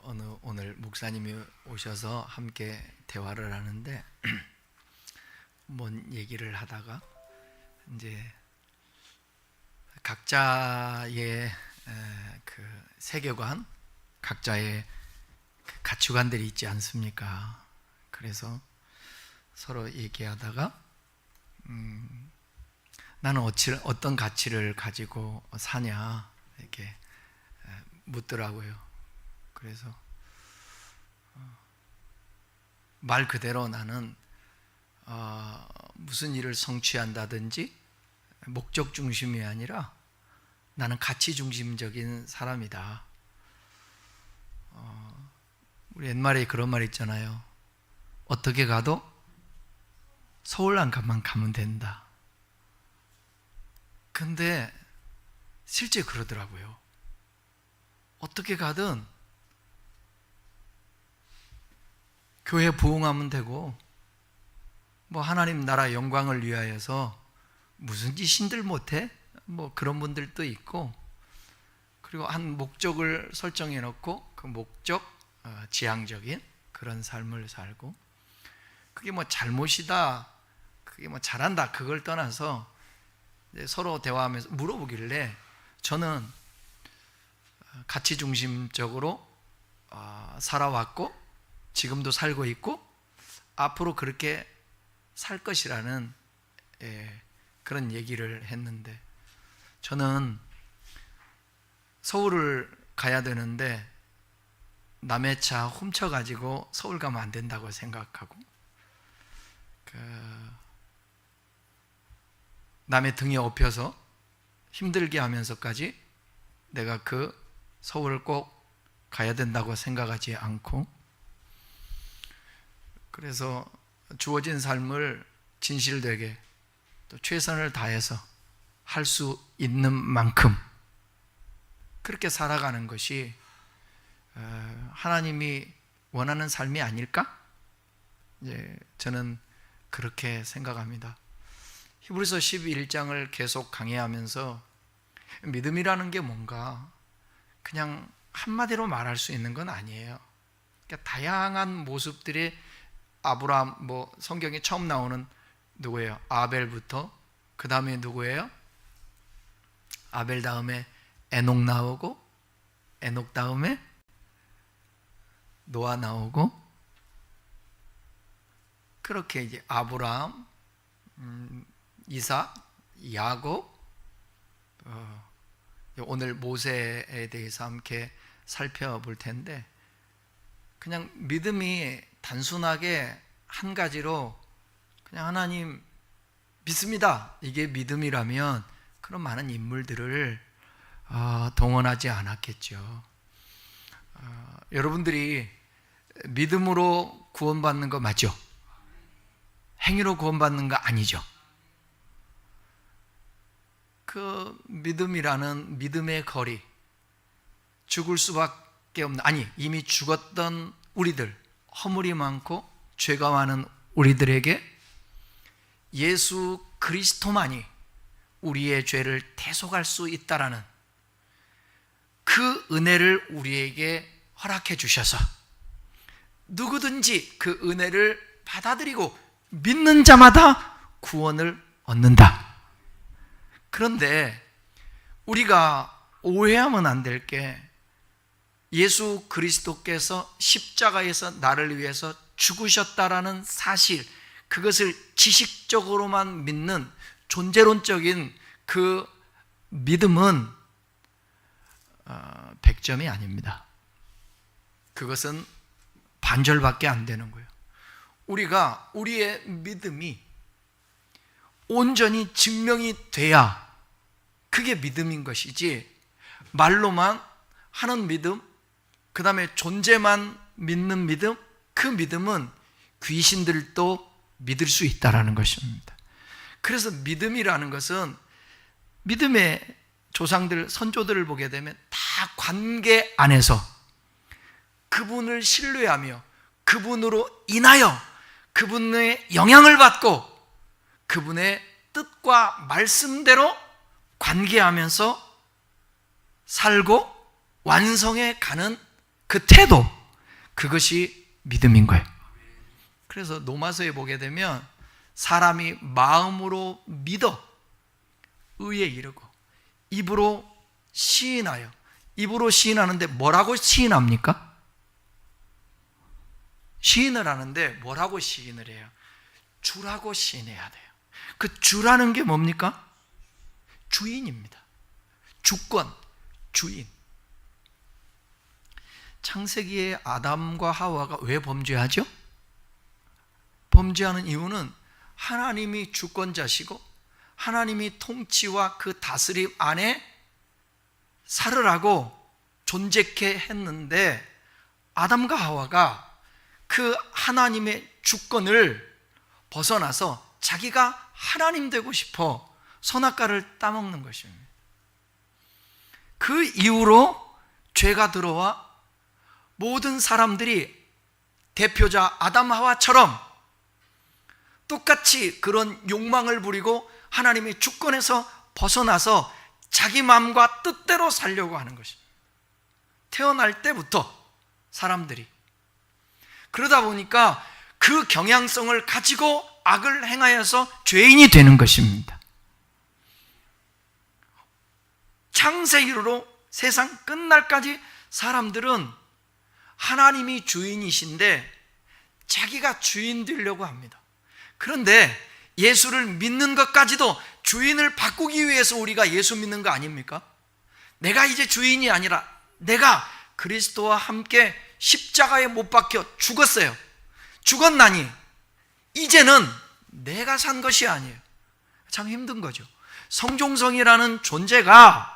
오늘 목사님이 오셔서 함께 대화를 하는데 뭔 얘기를 하다가 이제 각자의 그 세계관, 각자의 그 가치관들이 있지 않습니까? 그래서 서로 얘기하다가 나는 어떤 가치를 가지고 사냐 이렇게 묻더라고요. 그래서 말 그대로 나는 무슨 일을 성취한다든지 목적 중심이 아니라 나는 가치 중심적인 사람이다. 우리 옛말에 그런 말 있잖아요. 어떻게 가도 서울 안가만 가면 된다. 근데 실제 그러더라고요. 어떻게 가든 교회 부흥하면 되고 뭐 하나님 나라 영광을 위하여서 무슨 짓인들 못해? 뭐 그런 분들도 있고, 그리고 한 목적을 설정해 놓고 그 목적 지향적인 그런 삶을 살고, 그게 뭐 잘못이다, 그게 뭐 잘한다, 그걸 떠나서 서로 대화하면서 물어보길래 저는 가치 중심적으로 살아왔고 지금도 살고 있고 앞으로 그렇게 살 것이라는 그런 얘기를 했는데, 저는 서울을 가야 되는데 남의 차 훔쳐가지고 서울 가면 안 된다고 생각하고, 남의 등에 업혀서 힘들게 하면서까지 내가 그 서울을 꼭 가야 된다고 생각하지 않고, 그래서 주어진 삶을 진실되게 또 최선을 다해서 할 수 있는 만큼 그렇게 살아가는 것이 하나님이 원하는 삶이 아닐까? 저는 그렇게 생각합니다. 히브리서 11장을 계속 강의하면서 믿음이라는 게 뭔가 그냥 한마디로 말할 수 있는 건 아니에요. 그러니까 다양한 모습들의 아브라함, 뭐 성경에 처음 나오는 누구예요? 아벨부터, 그 다음에 누구예요? 아벨 다음에 에녹 나오고, 에녹 다음에 노아 나오고, 그렇게 이제 아브라함, 이삭, 야곱, 오늘 모세에 대해서 함께 살펴볼 텐데, 그냥 믿음이 단순하게 한 가지로 그냥 하나님 믿습니다, 이게 믿음이라면 그런 많은 인물들을 동원하지 않았겠죠. 여러분들이 믿음으로 구원받는 거 맞죠? 행위로 구원받는 거 아니죠? 그 믿음이라는 믿음의 거리, 죽을 수밖에 없는, 아니 이미 죽었던 우리들, 허물이 많고 죄가 많은 우리들에게 예수 그리스도만이 우리의 죄를 대속할 수 있다라는 그 은혜를 우리에게 허락해 주셔서 누구든지 그 은혜를 받아들이고 믿는 자마다 구원을 얻는다. 그런데 우리가 오해하면 안 될 게, 예수 그리스도께서 십자가에서 나를 위해서 죽으셨다라는 사실, 그것을 지식적으로만 믿는 존재론적인 그 믿음은 100점이 아닙니다. 그것은 반절밖에 안 되는 거예요. 우리가 우리의 믿음이 온전히 증명이 돼야 그게 믿음인 것이지, 말로만 하는 믿음, 그 다음에 존재만 믿는 믿음, 그 믿음은 귀신들도 믿을 수 있다는 것입니다. 그래서 믿음이라는 것은, 믿음의 조상들, 선조들을 보게 되면 다 관계 안에서 그분을 신뢰하며 그분으로 인하여 그분의 영향을 받고 그분의 뜻과 말씀대로 관계하면서 살고 완성해 가는 그 태도, 그것이 믿음인 거예요. 그래서 로마서에 보게 되면 사람이 마음으로 믿어 의에 이르고 입으로 시인하여, 입으로 시인하는데 뭐라고 시인합니까? 시인을 하는데 뭐라고 시인을 해요? 주라고 시인해야 돼요. 그 주라는 게 뭡니까? 주인입니다. 주권, 주인. 창세기에 아담과 하와가 왜 범죄하죠? 범죄하는 이유는 하나님이 주권자시고 하나님이 통치와 그 다스림 안에 살으라고 존재케 했는데, 아담과 하와가 그 하나님의 주권을 벗어나서 자기가 하나님 되고 싶어 선악과를 따먹는 것입니다. 그 이후로 죄가 들어와 모든 사람들이 대표자 아담 하와처럼 똑같이 그런 욕망을 부리고 하나님의 주권에서 벗어나서 자기 마음과 뜻대로 살려고 하는 것입니다. 태어날 때부터 사람들이 그러다 보니까 그 경향성을 가지고 악을 행하여서 죄인이 되는 것입니다. 창세기로 세상 끝날까지 사람들은 하나님이 주인이신데 자기가 주인 되려고 합니다. 그런데 예수를 믿는 것까지도 주인을 바꾸기 위해서 우리가 예수 믿는 거 아닙니까? 내가 이제 주인이 아니라 내가 그리스도와 함께 십자가에 못 박혀 죽었어요. 죽었나니 이제는 내가 산 것이 아니에요. 참 힘든 거죠. 성종성이라는 존재가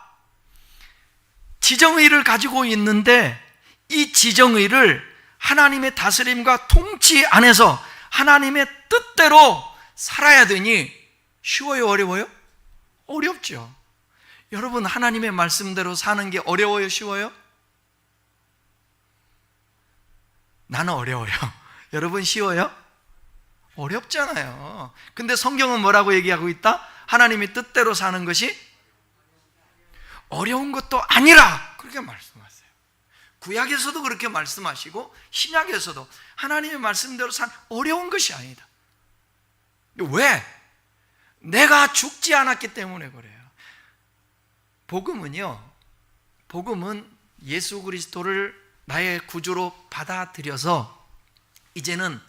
지정의를 가지고 있는데 이 지정의를 하나님의 다스림과 통치 안에서 하나님의 뜻대로 살아야 되니 쉬워요, 어려워요? 어렵죠. 여러분, 하나님의 말씀대로 사는 게 어려워요, 쉬워요? 나는 어려워요. 여러분 쉬워요? 어렵잖아요. 근데 성경은 뭐라고 얘기하고 있다? 하나님의 뜻대로 사는 것이 어려운 것도 아니라 그렇게 말씀하세요. 구약에서도 그렇게 말씀하시고 신약에서도 하나님의 말씀대로 산 어려운 것이 아니다. 왜? 내가 죽지 않았기 때문에 그래요. 복음은요, 복음은 예수 그리스도를 나의 구주로 받아들여서 이제는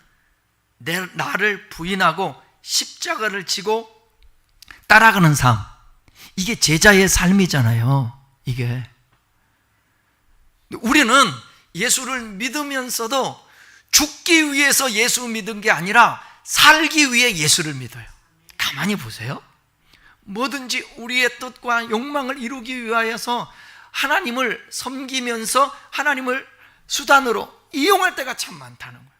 나를 부인하고 십자가를 지고 따라가는 삶, 이게 제자의 삶이잖아요. 이게 우리는 예수를 믿으면서도 죽기 위해서 예수 믿은 게 아니라 살기 위해 예수를 믿어요. 가만히 보세요. 뭐든지 우리의 뜻과 욕망을 이루기 위하여서 하나님을 섬기면서 하나님을 수단으로 이용할 때가 참 많다는 거예요.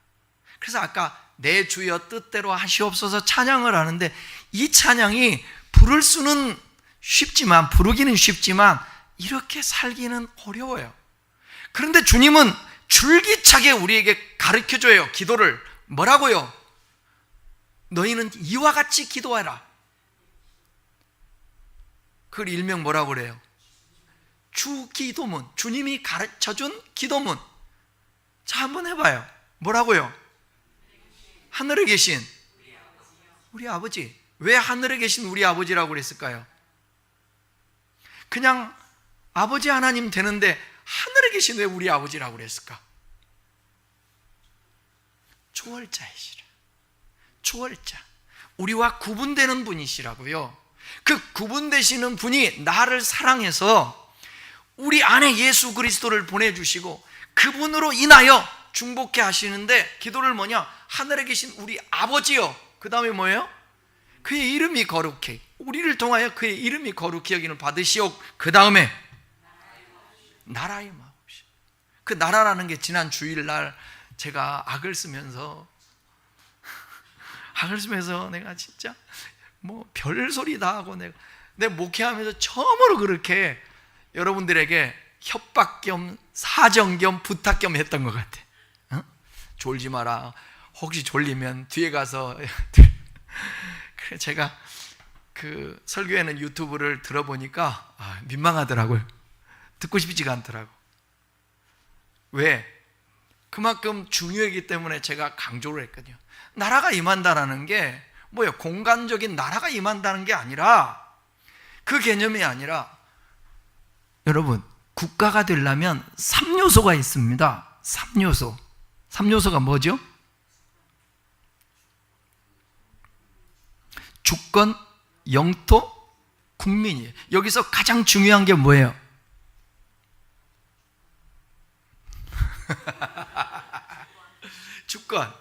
그래서 아까 내 주여 뜻대로 하시옵소서 찬양을 하는데, 이 찬양이 부를 수는 쉽지만, 부르기는 쉽지만 이렇게 살기는 어려워요. 그런데 주님은 줄기차게 우리에게 가르쳐줘요. 기도를 뭐라고요? 너희는 이와 같이 기도해라. 그걸 일명 뭐라고 그래요? 주기도문. 주님이 가르쳐준 기도문. 자, 한번 해봐요. 뭐라고요? 하늘에 계신 우리 아버지. 왜 하늘에 계신 우리 아버지라고 그랬을까요? 그냥 아버지 하나님 되는데 하늘에 계신 왜 우리 아버지라고 그랬을까? 초월자이시라. 초월자. 우리와 구분되는 분이시라고요. 그 구분되시는 분이 나를 사랑해서 우리 안에 예수 그리스도를 보내주시고 그분으로 인하여 중복해 하시는데, 기도를 뭐냐? 하늘에 계신 우리 아버지요. 그 다음에 뭐예요? 그의 이름이 거룩해. 우리를 통하여 그의 이름이 거룩히 여김을 받으시오. 그 다음에 나라의 마옵시오. 그 나라라는 게 지난 주일날 제가 악을 쓰면서 내가 진짜 뭐 별소리 다 하고 내 목회하면서 처음으로 그렇게 여러분들에게 협박 겸 사정 겸 부탁 겸 했던 것 같아. 어? 졸지 마라. 혹시 졸리면 뒤에 가서 그래, 제가 그 설교에는 유튜브를 들어보니까 민망하더라고요. 듣고 싶지가 않더라고. 왜? 그만큼 중요하기 때문에 제가 강조를 했거든요. 나라가 임한다라는 게 뭐예요? 공간적인 나라가 임한다는 게 아니라, 그 개념이 아니라, 여러분, 국가가 되려면 3요소가 있습니다. 3요소. 3요소가 뭐죠? 주권, 영토, 국민이에요. 여기서 가장 중요한 게 뭐예요? 주권.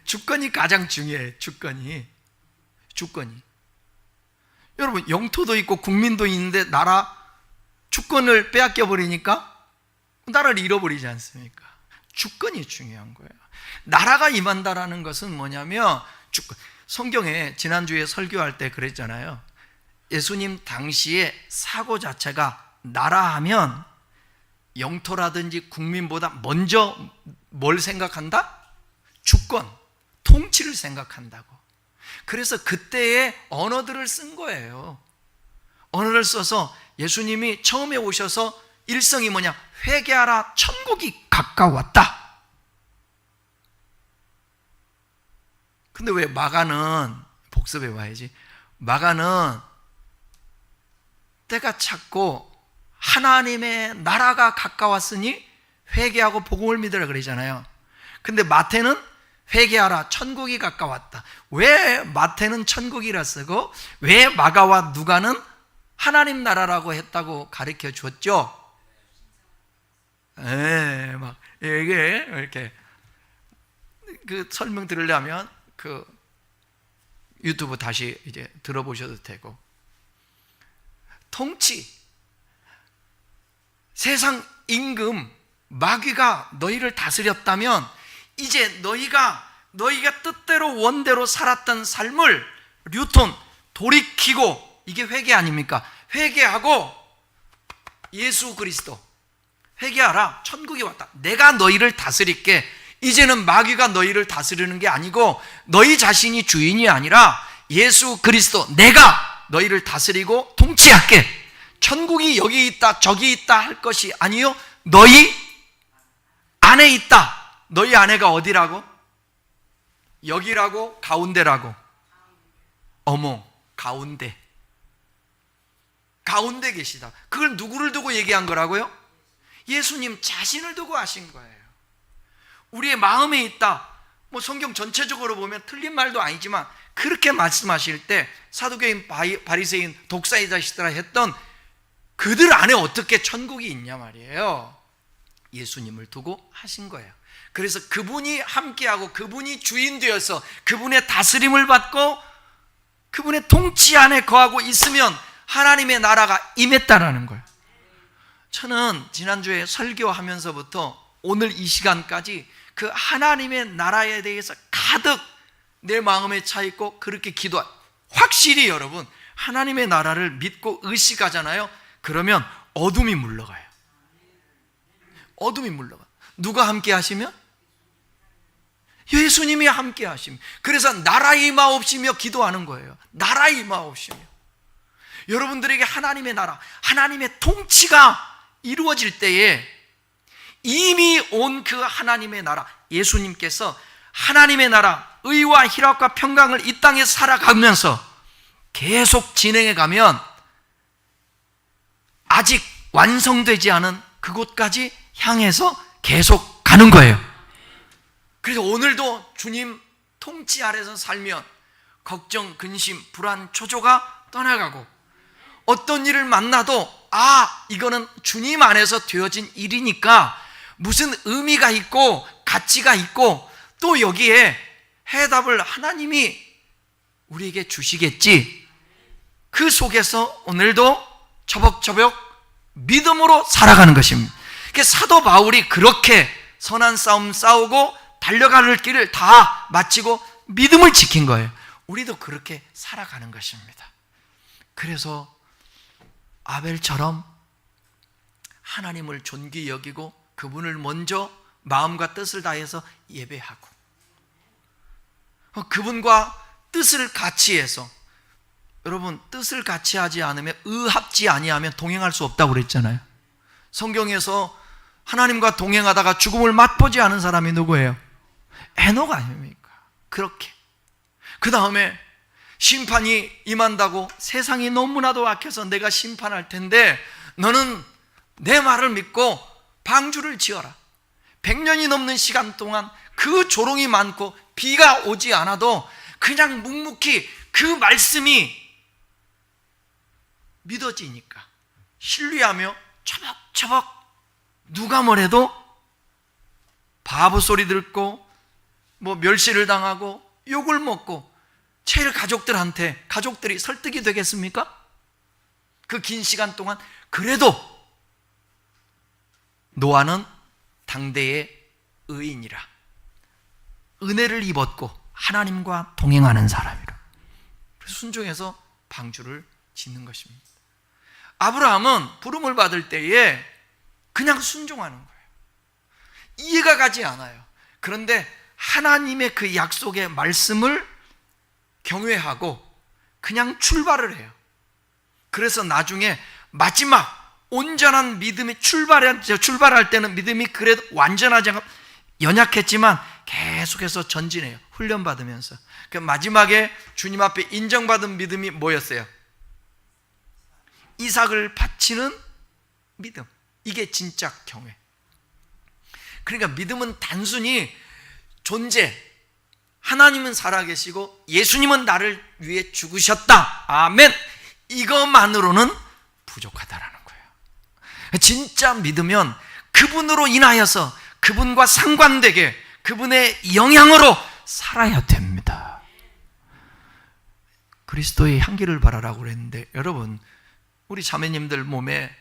주권이 가장 중요해요. 주권이. 여러분, 영토도 있고 국민도 있는데 나라 주권을 빼앗겨 버리니까 나라를 잃어버리지 않습니까? 주권이 중요한 거예요. 나라가 임한다라는 것은 뭐냐면 주권. 성경에 지난주에 설교할 때 그랬잖아요. 예수님 당시의 사고 자체가 나라 하면 영토라든지 국민보다 먼저 뭘 생각한다? 주권, 통치를 생각한다고. 그래서 그때의 언어들을 쓴 거예요. 언어를 써서 예수님이 처음에 오셔서 일성이 뭐냐? 회개하라, 천국이 가까웠다. 근데 왜 마가는, 복습해 봐야지, 마가는 때가 찼고 하나님의 나라가 가까웠으니 회개하고 복음을 믿으라 그러잖아요. 근데 마태는 회개하라, 천국이 가까웠다. 왜 마태는 천국이라 쓰고 왜 마가와 누가는 하나님 나라라고 했다고 가르쳐 줬죠? 막 이게 이렇게 그 설명 들으려면 그 유튜브 다시 이제 들어보셔도 되고. 통치, 세상 임금 마귀가 너희를 다스렸다면 이제 너희가 뜻대로 원대로 살았던 삶을 뉴턴 돌이키고, 이게 회개 아닙니까? 회개하고 예수 그리스도 회개하라, 천국이 왔다, 내가 너희를 다스릴게. 이제는 마귀가 너희를 다스리는 게 아니고 너희 자신이 주인이 아니라 예수 그리스도, 내가 너희를 다스리고 통치할게. 천국이 여기 있다 저기 있다 할 것이 아니요, 너희 안에 있다. 너희 안에가 어디라고? 여기라고? 가운데라고? 어머, 가운데 계시다. 그걸 누구를 두고 얘기한 거라고요? 예수님 자신을 두고 하신 거예요. 우리의 마음에 있다. 뭐 성경 전체적으로 보면 틀린 말도 아니지만 그렇게 말씀하실 때 사두개인, 바리새인, 독사의 자식들아 했던 그들 안에 어떻게 천국이 있냐 말이에요. 예수님을 두고 하신 거예요. 그래서 그분이 함께하고 그분이 주인 되어서 그분의 다스림을 받고 그분의 통치 안에 거하고 있으면 하나님의 나라가 임했다라는 거예요. 저는 지난주에 설교하면서부터 오늘 이 시간까지 그 하나님의 나라에 대해서 가득 내 마음에 차 있고 그렇게 확실히 여러분, 하나님의 나라를 믿고 의식하잖아요. 그러면 어둠이 물러가요. 어둠이 물러가. 누가 함께 하시면? 예수님이 함께 하시면. 그래서 나라 임하옵시며 기도하는 거예요. 나라 임하옵시며. 여러분들에게 하나님의 나라, 하나님의 통치가 이루어질 때에 이미 온 그 하나님의 나라, 예수님께서 하나님의 나라, 의와 희락과 평강을 이 땅에 살아가면서 계속 진행해 가면 아직 완성되지 않은 그곳까지 향해서 계속 가는 거예요. 그래서 오늘도 주님 통치 아래서 살면 걱정, 근심, 불안, 초조가 떠나가고, 어떤 일을 만나도 이거는 주님 안에서 되어진 일이니까 무슨 의미가 있고 가치가 있고 또 여기에 해답을 하나님이 우리에게 주시겠지. 그 속에서 오늘도 처벅처벅 믿음으로 살아가는 것입니다. 사도 바울이 그렇게 선한 싸움 싸우고 달려가는 길을 다 마치고 믿음을 지킨 거예요. 우리도 그렇게 살아가는 것입니다. 그래서 아벨처럼 하나님을 존귀 여기고 그분을 먼저 마음과 뜻을 다해서 예배하고, 그분과 뜻을 같이 해서, 여러분 뜻을 같이 하지 않으면, 의합지 아니하면 동행할 수 없다고 그랬잖아요. 성경에서 하나님과 동행하다가 죽음을 맛보지 않은 사람이 누구예요? 에녹 아닙니까? 그렇게. 그 다음에 심판이 임한다고 세상이 너무나도 악해서 내가 심판할 텐데 너는 내 말을 믿고 방주를 지어라. 100년이 넘는 시간 동안 그 조롱이 많고 비가 오지 않아도 그냥 묵묵히 그 말씀이 믿어지니까 신뢰하며 처벅처벅 누가 뭐래도 바보 소리 듣고 뭐 멸시를 당하고 욕을 먹고 제일 가족들이 설득이 되겠습니까? 그 긴 시간 동안. 그래도 노아는 당대의 의인이라, 은혜를 입었고 하나님과 동행하는 사람이라 순종해서 방주를 짓는 것입니다. 아브라함은 부름을 받을 때에 그냥 순종하는 거예요. 이해가 가지 않아요. 그런데 하나님의 그 약속의 말씀을 경외하고 그냥 출발을 해요. 그래서 나중에 마지막 온전한 믿음이 출발할 때는 믿음이 그래도 완전하지 않고 연약했지만 계속해서 전진해요. 훈련받으면서. 그 마지막에 주님 앞에 인정받은 믿음이 뭐였어요? 이삭을 바치는 믿음. 이게 진짜 경외. 그러니까 믿음은 단순히 존재, 하나님은 살아계시고 예수님은 나를 위해 죽으셨다, 아멘, 이것만으로는 부족하다라는 거예요. 진짜 믿으면 그분으로 인하여서 그분과 상관되게 그분의 영향으로 살아야 됩니다. 그리스도의 향기를 바라라고 그랬는데, 여러분, 우리 자매님들 몸에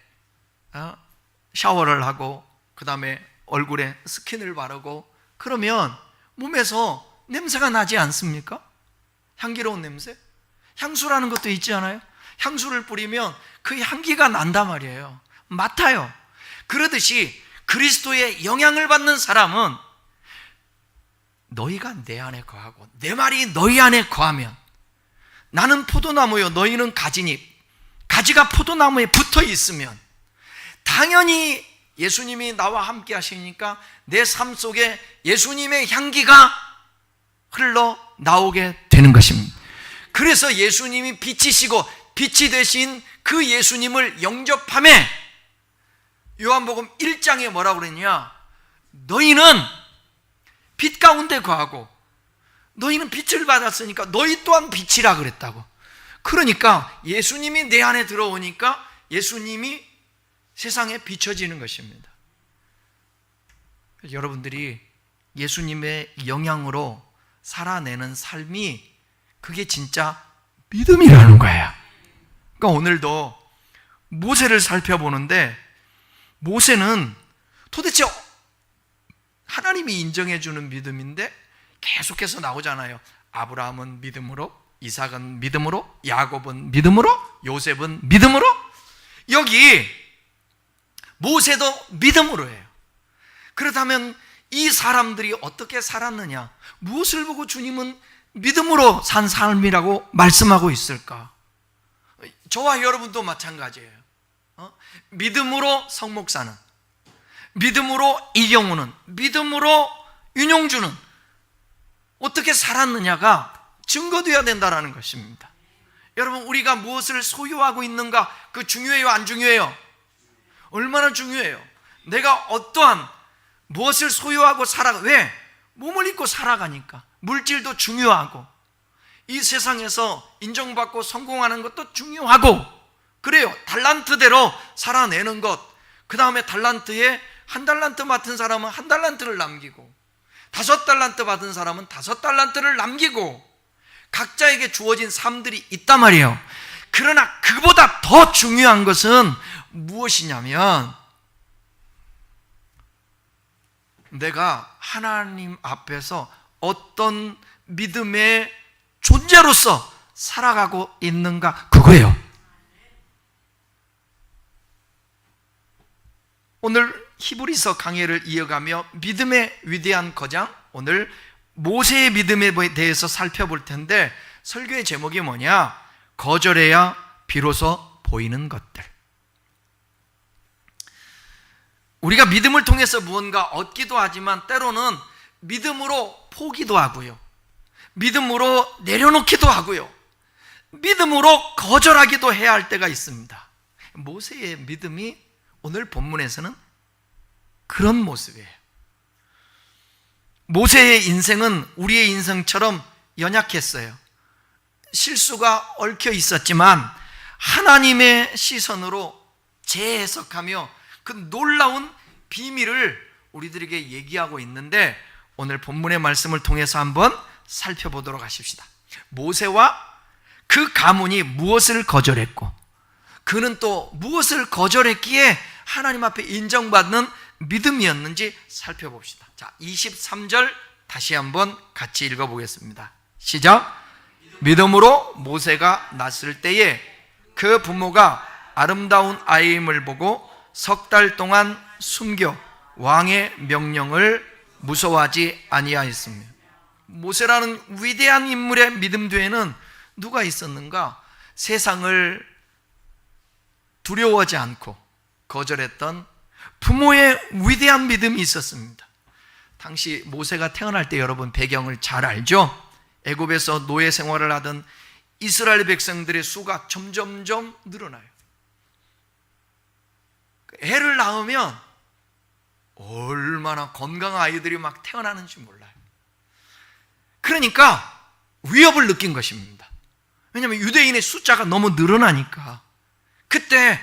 샤워를 하고 그 다음에 얼굴에 스킨을 바르고 그러면 몸에서 냄새가 나지 않습니까? 향기로운 냄새? 향수라는 것도 있지 않아요? 향수를 뿌리면 그 향기가 난단 말이에요. 맡아요. 그러듯이 그리스도의 영향을 받는 사람은 너희가 내 안에 거하고 내 말이 너희 안에 거하면, 나는 포도나무요 너희는 가지니, 가지가 포도나무에 붙어 있으면 당연히 예수님이 나와 함께 하시니까 내 삶 속에 예수님의 향기가 흘러나오게 되는 것입니다. 그래서 예수님이 빛이시고 빛이 되신 그 예수님을 영접함에 요한복음 1장에 뭐라고 그랬냐? 너희는 빛 가운데 거하고 너희는 빛을 받았으니까 너희 또한 빛이라 그랬다고. 그러니까 예수님이 내 안에 들어오니까 예수님이 세상에 비춰지는 것입니다. 여러분들이 예수님의 영향으로 살아내는 삶이, 그게 진짜 믿음이라는 거예요. 그러니까 오늘도 모세를 살펴보는데, 모세는 도대체 하나님이 인정해 주는 믿음인데 계속해서 나오잖아요. 아브라함은 믿음으로, 이삭은 믿음으로, 야곱은 믿음으로, 요셉은 믿음으로. 여기 모세도 믿음으로 해요. 그렇다면 이 사람들이 어떻게 살았느냐? 무엇을 보고 주님은 믿음으로 산 삶이라고 말씀하고 있을까? 저와 여러분도 마찬가지예요. 믿음으로 성목사는, 믿음으로 이경우는, 믿음으로 윤용주는 어떻게 살았느냐가 증거되어야 된다는 것입니다. 여러분, 우리가 무엇을 소유하고 있는가, 그 중요해요, 안 중요해요? 얼마나 중요해요. 내가 어떠한 무엇을 소유하고 왜? 몸을 입고 살아가니까. 물질도 중요하고, 이 세상에서 인정받고 성공하는 것도 중요하고, 그래요. 달란트대로 살아내는 것. 그 다음에 달란트에 한 달란트 맡은 사람은 한 달란트를 남기고, 5달란트 받은 사람은 5달란트를 남기고, 각자에게 주어진 삶들이 있단 말이에요. 그러나 그보다 더 중요한 것은 무엇이냐면, 내가 하나님 앞에서 어떤 믿음의 존재로서 살아가고 있는가, 그거예요. 오늘 히브리서 강해를 이어가며 믿음의 위대한 거장, 오늘 모세의 믿음에 대해서 살펴볼 텐데, 설교의 제목이 뭐냐? 거절해야 비로소 보이는 것들. 우리가 믿음을 통해서 무언가 얻기도 하지만 때로는 믿음으로 포기도 하고요, 믿음으로 내려놓기도 하고요, 믿음으로 거절하기도 해야 할 때가 있습니다. 모세의 믿음이 오늘 본문에서는 그런 모습이에요. 모세의 인생은 우리의 인생처럼 연약했어요. 실수가 얽혀 있었지만 하나님의 시선으로 재해석하며 그 놀라운 비밀을 우리들에게 얘기하고 있는데, 오늘 본문의 말씀을 통해서 한번 살펴보도록 하십시다. 모세와 그 가문이 무엇을 거절했고 그는 또 무엇을 거절했기에 하나님 앞에 인정받는 믿음이었는지 살펴봅시다. 자, 23절 다시 한번 같이 읽어보겠습니다. 시작. 믿음으로 모세가 낳았을 때에 그 부모가 아름다운 아이임을 보고 석 달 동안 숨겨 왕의 명령을 무서워하지 아니하였습니다. 모세라는 위대한 인물의 믿음 뒤에는 누가 있었는가? 세상을 두려워하지 않고 거절했던 부모의 위대한 믿음이 있었습니다. 당시 모세가 태어날 때 여러분 배경을 잘 알죠? 애굽에서 노예 생활을 하던 이스라엘 백성들의 수가 점점점 늘어나요. 애를 낳으면 얼마나 건강한 아이들이 막 태어나는지 몰라요. 그러니까 위협을 느낀 것입니다. 왜냐하면 유대인의 숫자가 너무 늘어나니까. 그때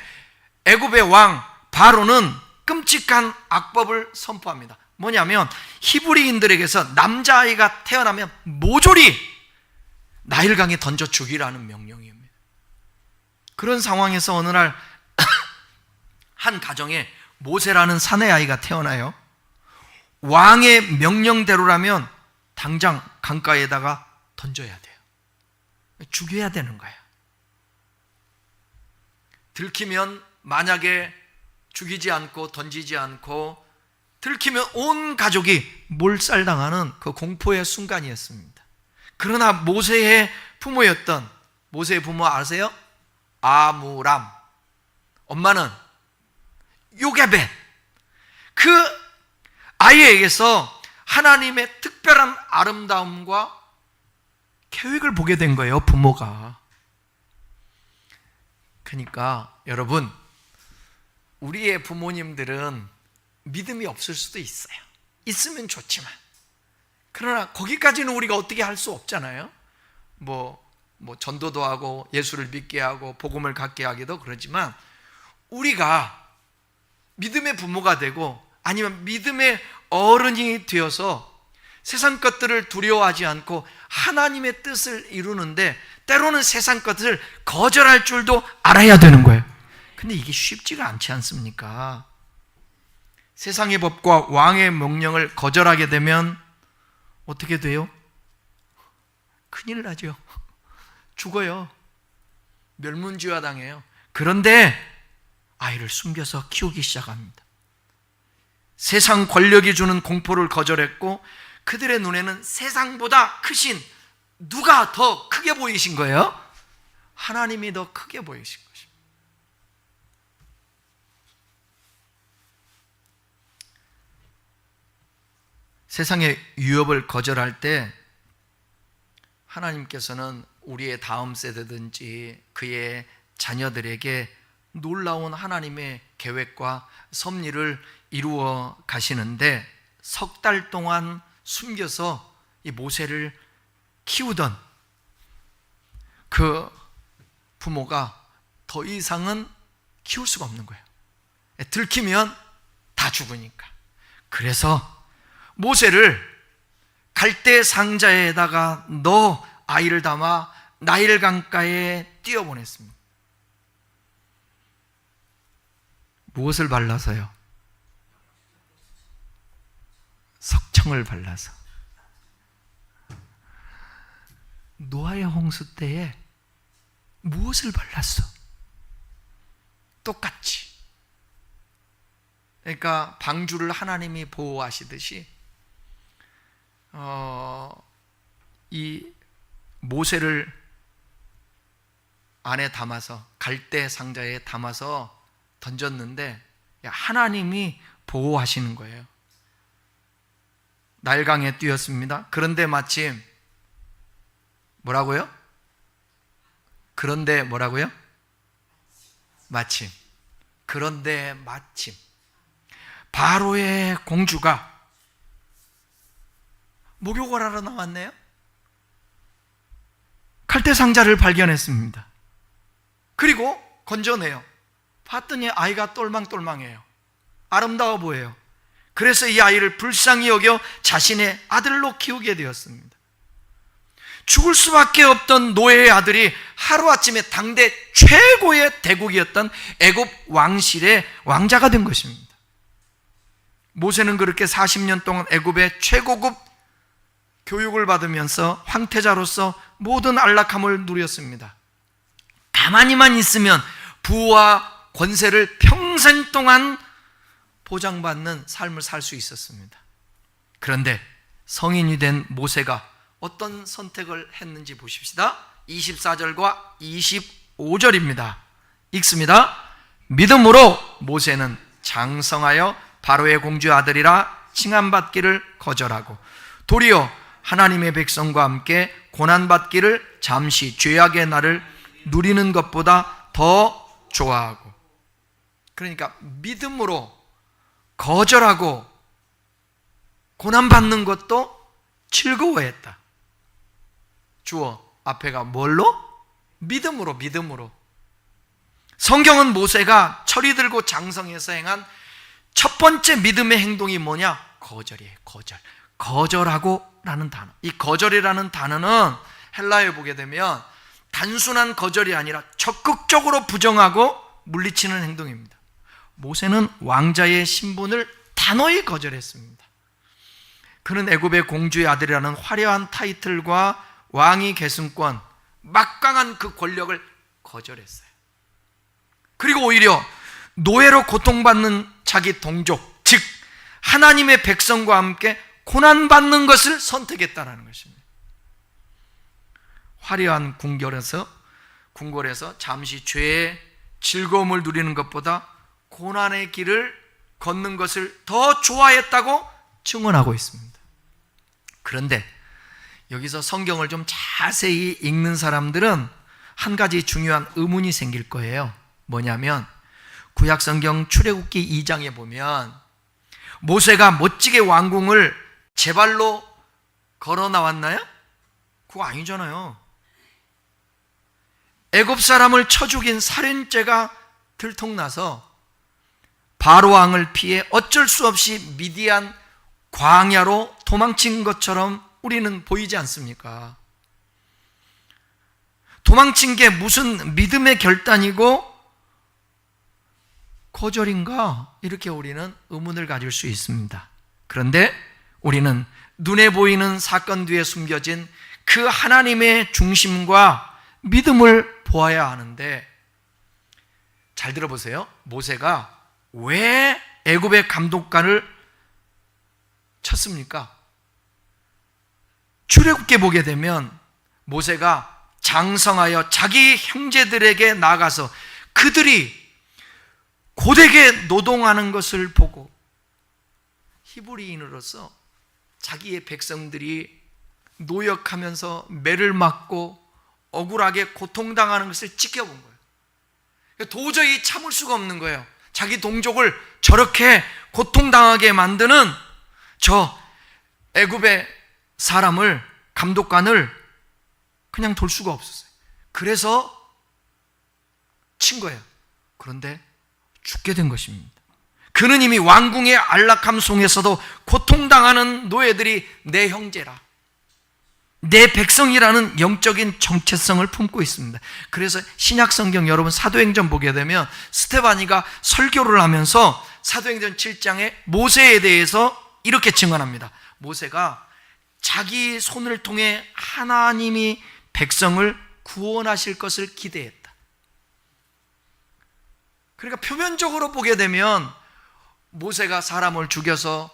애굽의 왕 바로는 끔찍한 악법을 선포합니다. 뭐냐면 히브리인들에게서 남자아이가 태어나면 모조리 나일강에 던져 죽이라는 명령입니다. 그런 상황에서 어느 날 한 가정에 모세라는 사내 아이가 태어나요. 왕의 명령대로라면 당장 강가에다가 던져야 돼요. 죽여야 되는 거예요. 들키면 만약에 죽이지 않고 던지지 않고 들키면 온 가족이 몰살당하는 그 공포의 순간이었습니다. 그러나 모세의 부모였던, 모세의 부모 아세요? 아므람. 엄마는 요게벳. 그 아이에게서 하나님의 특별한 아름다움과 계획을 보게 된 거예요, 부모가. 그러니까 여러분, 우리의 부모님들은 믿음이 없을 수도 있어요. 있으면 좋지만. 그러나 거기까지는 우리가 어떻게 할 수 없잖아요. 뭐 전도도 하고 예수를 믿게 하고 복음을 갖게 하기도 그러지만, 우리가 믿음의 부모가 되고 아니면 믿음의 어른이 되어서 세상 것들을 두려워하지 않고 하나님의 뜻을 이루는데 때로는 세상 것을 거절할 줄도 알아야 되는 거예요. 근데 이게 쉽지가 않지 않습니까? 세상의 법과 왕의 명령을 거절하게 되면 어떻게 돼요? 큰일 나죠. 죽어요. 멸문지화 당해요. 그런데 아이를 숨겨서 키우기 시작합니다. 세상 권력이 주는 공포를 거절했고 그들의 눈에는 세상보다 크신 누가 더 크게 보이신 거예요? 하나님이 더 크게 보이신 것입니다. 세상의 유업을 거절할 때 하나님께서는 우리의 다음 세대든지 그의 자녀들에게 놀라운 하나님의 계획과 섭리를 이루어 가시는데, 석 달 동안 숨겨서 이 모세를 키우던 그 부모가 더 이상은 키울 수가 없는 거예요. 들키면 다 죽으니까. 그래서 모세를 갈대 상자에다가 넣어 아이를 담아 나일 강가에 띄어보냈습니다. 무엇을 발라서요? 석청을 발라서. 노아의 홍수 때에 무엇을 발랐어? 똑같이. 그러니까 방주를 하나님이 보호하시듯이 이 모세를 안에 담아서 갈대 상자에 담아서 던졌는데 하나님이 보호하시는 거예요. 나일강에 뛰었습니다. 그런데 마침 뭐라고요? 그런데 뭐라고요? 마침. 그런데 마침 바로의 공주가 목욕을 하러 나왔네요. 칼퇴 상자를 발견했습니다. 그리고 건져내요. 봤더니 아이가 똘망똘망해요. 아름다워 보여요. 그래서 이 아이를 불쌍히 여겨 자신의 아들로 키우게 되었습니다. 죽을 수밖에 없던 노예의 아들이 하루아침에 당대 최고의 대국이었던 애굽 왕실의 왕자가 된 것입니다. 모세는 그렇게 40년 동안 애굽의 최고급 교육을 받으면서 황태자로서 모든 안락함을 누렸습니다. 가만히만 있으면 부와 권세를 평생 동안 보장받는 삶을 살 수 있었습니다. 그런데 성인이 된 모세가 어떤 선택을 했는지 보십시다. 24절과 25절입니다. 읽습니다. 믿음으로 모세는 장성하여 바로의 공주 아들이라 칭함받기를 거절하고 도리어 하나님의 백성과 함께 고난받기를 잠시 죄악의 날을 누리는 것보다 더 좋아하고, 그러니까 믿음으로 거절하고 고난받는 것도 즐거워했다. 주어 앞에가 뭘로? 믿음으로. 성경은 모세가 철이 들고 장성해서 행한 첫 번째 믿음의 행동이 뭐냐? 거절이에요. 거절하고 라는 단어. 이 거절이라는 단어는 헬라어에 보게 되면 단순한 거절이 아니라 적극적으로 부정하고 물리치는 행동입니다. 모세는 왕자의 신분을 단호히 거절했습니다. 그는 애굽의 공주의 아들이라는 화려한 타이틀과 왕위 계승권, 막강한 그 권력을 거절했어요. 그리고 오히려 노예로 고통받는 자기 동족, 즉 하나님의 백성과 함께 고난받는 것을 선택했다는 것입니다. 화려한 궁궐에서 잠시 죄의 즐거움을 누리는 것보다 고난의 길을 걷는 것을 더 좋아했다고 증언하고 있습니다. 그런데 여기서 성경을 좀 자세히 읽는 사람들은 한 가지 중요한 의문이 생길 거예요. 뭐냐면 구약성경 출애굽기 2장에 보면 모세가 멋지게 왕궁을 제 발로 걸어 나왔나요? 그거 아니잖아요. 애굽 사람을 쳐 죽인 살인죄가 들통나서 바로 왕을 피해 어쩔 수 없이 미디안 광야로 도망친 것처럼 우리는 보이지 않습니까? 도망친 게 무슨 믿음의 결단이고 거절인가? 이렇게 우리는 의문을 가질 수 있습니다. 그런데 우리는 눈에 보이는 사건 뒤에 숨겨진 그 하나님의 중심과 믿음을 보아야 하는데, 잘 들어보세요. 모세가 왜 애굽의 감독관을 쳤습니까? 출애굽기에 보게 되면 모세가 장성하여 자기 형제들에게 나가서 그들이 고되게 노동하는 것을 보고 히브리인으로서 자기의 백성들이 노역하면서 매를 맞고 억울하게 고통당하는 것을 지켜본 거예요. 도저히 참을 수가 없는 거예요. 자기 동족을 저렇게 고통당하게 만드는 저 애굽의 사람을, 감독관을 그냥 둘 수가 없었어요. 그래서 친 거예요. 그런데 죽게 된 것입니다. 그는 이미 왕궁의 안락함 속에서도 고통당하는 노예들이 내 형제라, 내 백성이라는 영적인 정체성을 품고 있습니다. 그래서 신약성경 여러분 사도행전 보게 되면 스데반이가 설교를 하면서 사도행전 7장에 모세에 대해서 이렇게 증언합니다. 모세가 자기 손을 통해 하나님이 백성을 구원하실 것을 기대했다. 그러니까 표면적으로 보게 되면 모세가 사람을 죽여서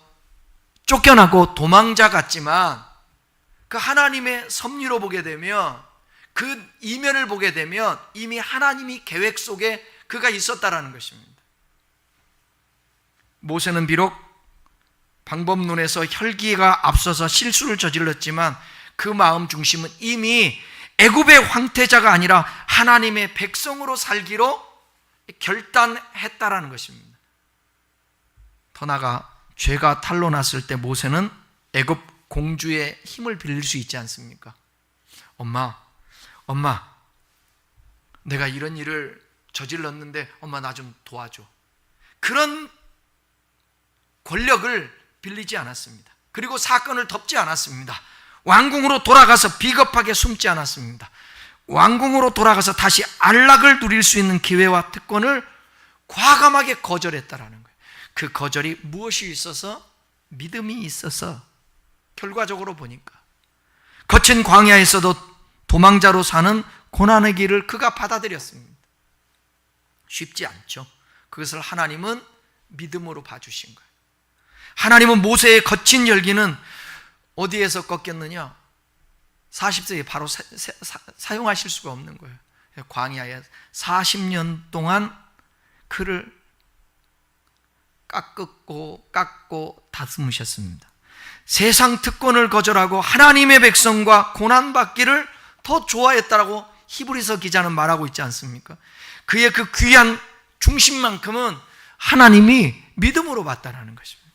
쫓겨나고 도망자 같지만 그 하나님의 섭리로 보게 되면, 그 이면을 보게 되면 이미 하나님이 계획 속에 그가 있었다라는 것입니다. 모세는 비록 방법론에서 혈기가 앞서서 실수를 저질렀지만 그 마음 중심은 이미 애굽의 황태자가 아니라 하나님의 백성으로 살기로 결단했다라는 것입니다. 더 나아가 죄가 탄로났을 때 모세는 애굽 공주의 힘을 빌릴 수 있지 않습니까? 엄마, 내가 이런 일을 저질렀는데 엄마 나 좀 도와줘. 그런 권력을 빌리지 않았습니다. 그리고 사건을 덮지 않았습니다. 왕궁으로 돌아가서 비겁하게 숨지 않았습니다. 왕궁으로 돌아가서 다시 안락을 누릴 수 있는 기회와 특권을 과감하게 거절했다라는 거예요. 그 거절이 무엇이 있어서? 믿음이 있어서. 결과적으로 보니까 거친 광야에서도 도망자로 사는 고난의 길을 그가 받아들였습니다. 쉽지 않죠. 그것을 하나님은 믿음으로 봐주신 거예요. 하나님은 모세의 거친 열기는 어디에서 꺾였느냐? 40세에 바로 사용하실 수가 없는 거예요. 광야에 40년 동안 그를 깎고 다스무셨습니다. 세상 특권을 거절하고 하나님의 백성과 고난받기를 더 좋아했다라고 히브리서 기자는 말하고 있지 않습니까? 그의 그 귀한 중심만큼은 하나님이 믿음으로 봤다라는 것입니다.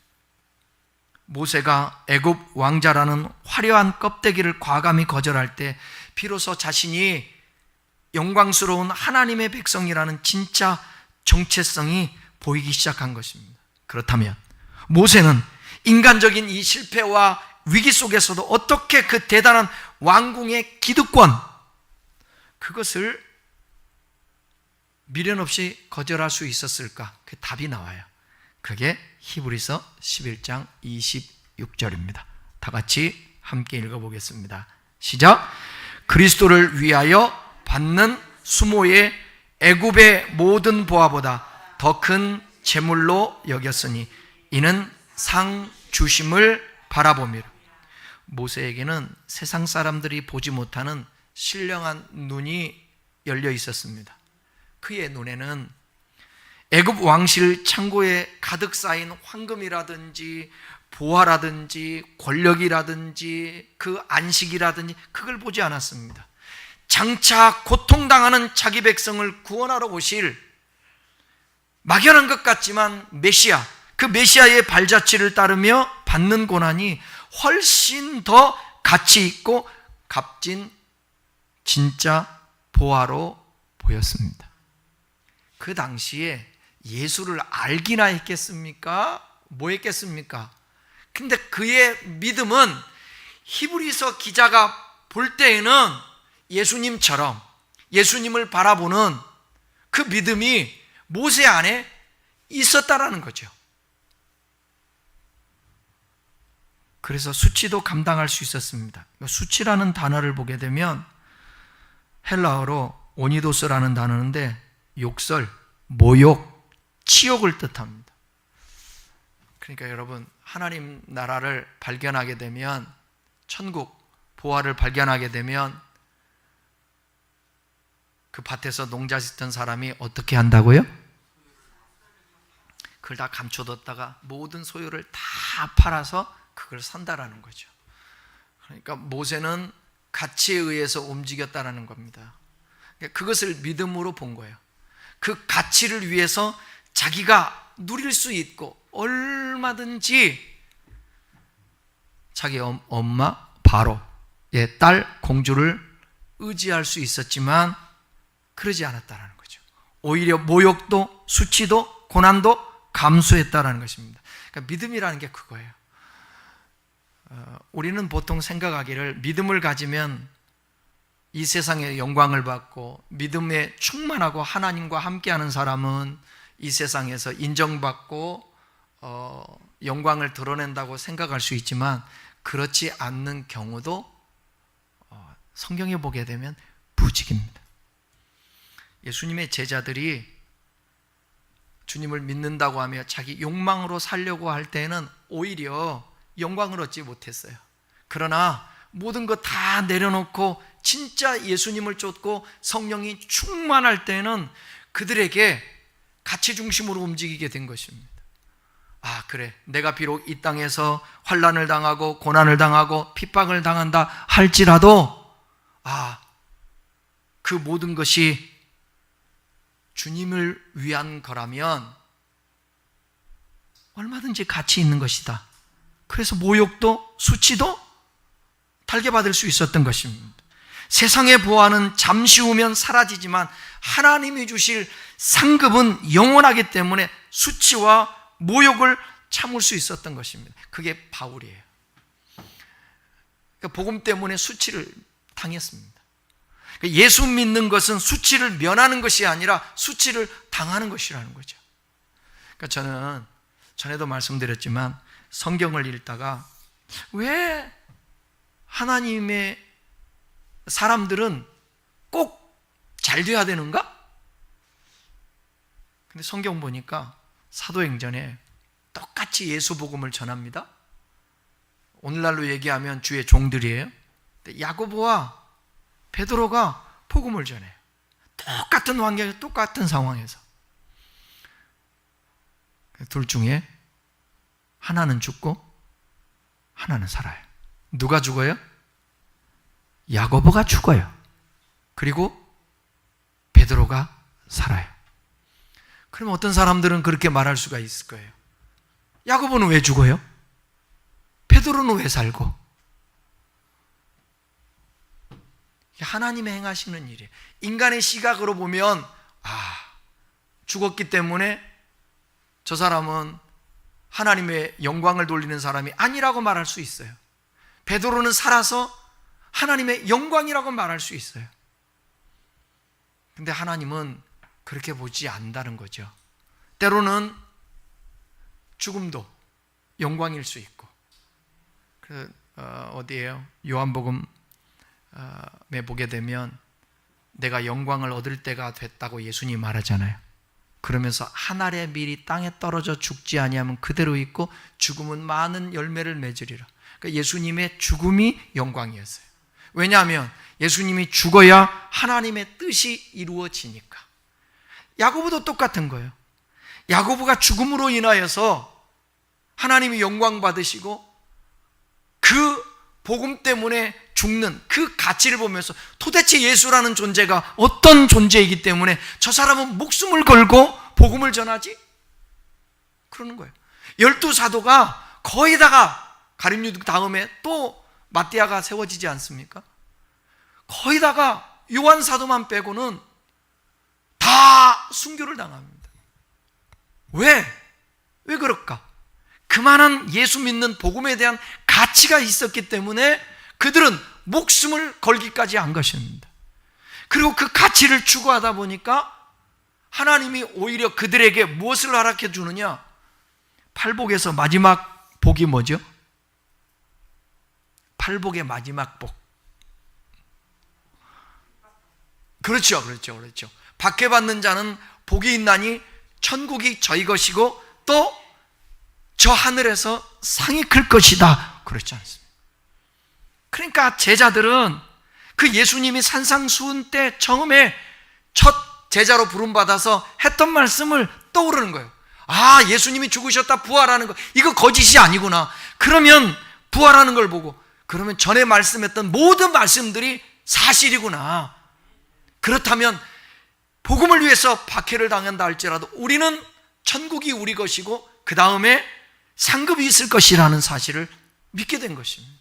모세가 애굽 왕자라는 화려한 껍데기를 과감히 거절할 때 비로소 자신이 영광스러운 하나님의 백성이라는 진짜 정체성이 보이기 시작한 것입니다. 그렇다면 모세는 인간적인 이 실패와 위기 속에서도 어떻게 그 대단한 왕궁의 기득권, 그것을 미련 없이 거절할 수 있었을까? 그 답이 나와요. 그게 히브리서 11장 26절입니다. 다 같이 함께 읽어보겠습니다. 시작. 그리스도를 위하여 받는 수모의 애굽의 모든 보화보다 더 큰 재물로 여겼으니 이는 상 주심을 바라보미라. 모세에게는 세상 사람들이 보지 못하는 신령한 눈이 열려 있었습니다. 그의 눈에는 애굽 왕실 창고에 가득 쌓인 황금이라든지 보화라든지 권력이라든지 그 안식이라든지 그걸 보지 않았습니다. 장차 고통당하는 자기 백성을 구원하러 오실 막연한 것 같지만 메시아, 그 메시아의 발자취를 따르며 받는 고난이 훨씬 더 가치 있고 값진 진짜 보화로 보였습니다. 그 당시에 예수를 알기나 했겠습니까? 뭐 했겠습니까? 근데 그의 믿음은 히브리서 기자가 볼 때에는 예수님처럼 예수님을 바라보는 그 믿음이 모세 안에 있었다라는 거죠. 그래서 수치도 감당할 수 있었습니다. 수치라는 단어를 보게 되면 헬라어로 오니도스라는 단어인데 욕설, 모욕, 치욕을 뜻합니다. 그러니까 여러분, 하나님 나라를 발견하게 되면, 천국 보화를 발견하게 되면 그 밭에서 농사 짓던 사람이 어떻게 한다고요? 그걸 다 감춰뒀다가 모든 소유를 다 팔아서 그걸 산다라는 거죠. 그러니까 모세는 가치에 의해서 움직였다라는 겁니다. 그것을 믿음으로 본 거예요. 그 가치를 위해서 자기가 누릴 수 있고 얼마든지 자기 엄마 바로의 딸 공주를 의지할 수 있었지만 그러지 않았다라는 거죠. 오히려 모욕도 수치도 고난도 감수했다라는 것입니다. 그러니까 믿음이라는 게 그거예요. 우리는 보통 생각하기를 믿음을 가지면 이 세상의 영광을 받고 믿음에 충만하고 하나님과 함께하는 사람은 이 세상에서 인정받고 영광을 드러낸다고 생각할 수 있지만 그렇지 않는 경우도 성경에 보게 되면 부직입니다. 예수님의 제자들이 주님을 믿는다고 하며 자기 욕망으로 살려고 할 때는 오히려 영광을 얻지 못했어요. 그러나 모든 것 다 내려놓고 진짜 예수님을 쫓고 성령이 충만할 때는 그들에게 가치 중심으로 움직이게 된 것입니다. 아, 그래, 내가 비록 이 땅에서 환난을 당하고 고난을 당하고 핍박을 당한다 할지라도 그 모든 것이 주님을 위한 거라면 얼마든지 가치 있는 것이다. 그래서 모욕도 수치도 달게 받을 수 있었던 것입니다. 세상의 보화는 잠시 후면 사라지지만 하나님이 주실 상급은 영원하기 때문에 수치와 모욕을 참을 수 있었던 것입니다. 그게 바울이에요. 그러니까 복음 때문에 수치를 당했습니다. 예수 믿는 것은 수치를 면하는 것이 아니라 수치를 당하는 것이라는 거죠. 그러니까 저는 전에도 말씀드렸지만 성경을 읽다가 왜 하나님의 사람들은 꼭 잘 돼야 되는가? 근데 성경 보니까 사도행전에 똑같이 예수 복음을 전합니다. 오늘날로 얘기하면 주의 종들이에요. 야고보와 베드로가 복음을 전해요. 똑같은 환경에서 똑같은 상황에서. 둘 중에 하나는 죽고 하나는 살아요. 누가 죽어요? 야고보가 죽어요. 그리고 베드로가 살아요. 그럼 어떤 사람들은 그렇게 말할 수가 있을 거예요. 야고보는 왜 죽어요? 베드로는 왜 살고? 하나님의 행하시는 일이에요. 인간의 시각으로 보면 죽었기 때문에 저 사람은 하나님의 영광을 돌리는 사람이 아니라고 말할 수 있어요. 베드로는 살아서 하나님의 영광이라고 말할 수 있어요. 근데 하나님은 그렇게 보지 않는다는 거죠. 때로는 죽음도 영광일 수 있고. 어디에요? 요한복음에 보게 되면 내가 영광을 얻을 때가 됐다고 예수님이 말하잖아요. 그러면서 한 알의 밀이 땅에 떨어져 죽지 아니하면 그대로 있고 죽음은 많은 열매를 맺으리라. 그러니까 예수님의 죽음이 영광이었어요. 왜냐하면 예수님이 죽어야 하나님의 뜻이 이루어지니까. 야고보도 똑같은 거예요. 야고보가 죽음으로 인하여서 하나님이 영광 받으시고 그 복음 때문에 죽는 그 가치를 보면서 도대체 예수라는 존재가 어떤 존재이기 때문에 저 사람은 목숨을 걸고 복음을 전하지? 그러는 거예요. 12사도가 거의 다가 가룟유다 다음에 또 마띠아가 세워지지 않습니까? 거의 다가 요한 사도만 빼고는 다 순교를 당합니다. 왜 그럴까? 그만한 예수 믿는 복음에 대한 가치가 있었기 때문에 그들은 목숨을 걸기까지 한 것입니다. 그리고 그 가치를 추구하다 보니까 하나님이 오히려 그들에게 무엇을 허락해 주느냐? 팔복에서 마지막 복이 뭐죠? 팔복의 마지막 복. 그렇죠. 박해받는 자는 복이 있나니 천국이 저희 것이고 또 저 하늘에서 상이 클 것이다. 그렇지 않습니까? 그러니까 제자들은 그 예수님이 산상수훈 때 처음에 첫 제자로 부름받아서 했던 말씀을 떠오르는 거예요. 예수님이 죽으셨다 부활하는 거 이거 거짓이 아니구나. 그러면 부활하는 걸 보고 그러면 전에 말씀했던 모든 말씀들이 사실이구나. 그렇다면 복음을 위해서 박해를 당한다 할지라도 우리는 천국이 우리 것이고 그 다음에 상급이 있을 것이라는 사실을 믿게 된 것입니다.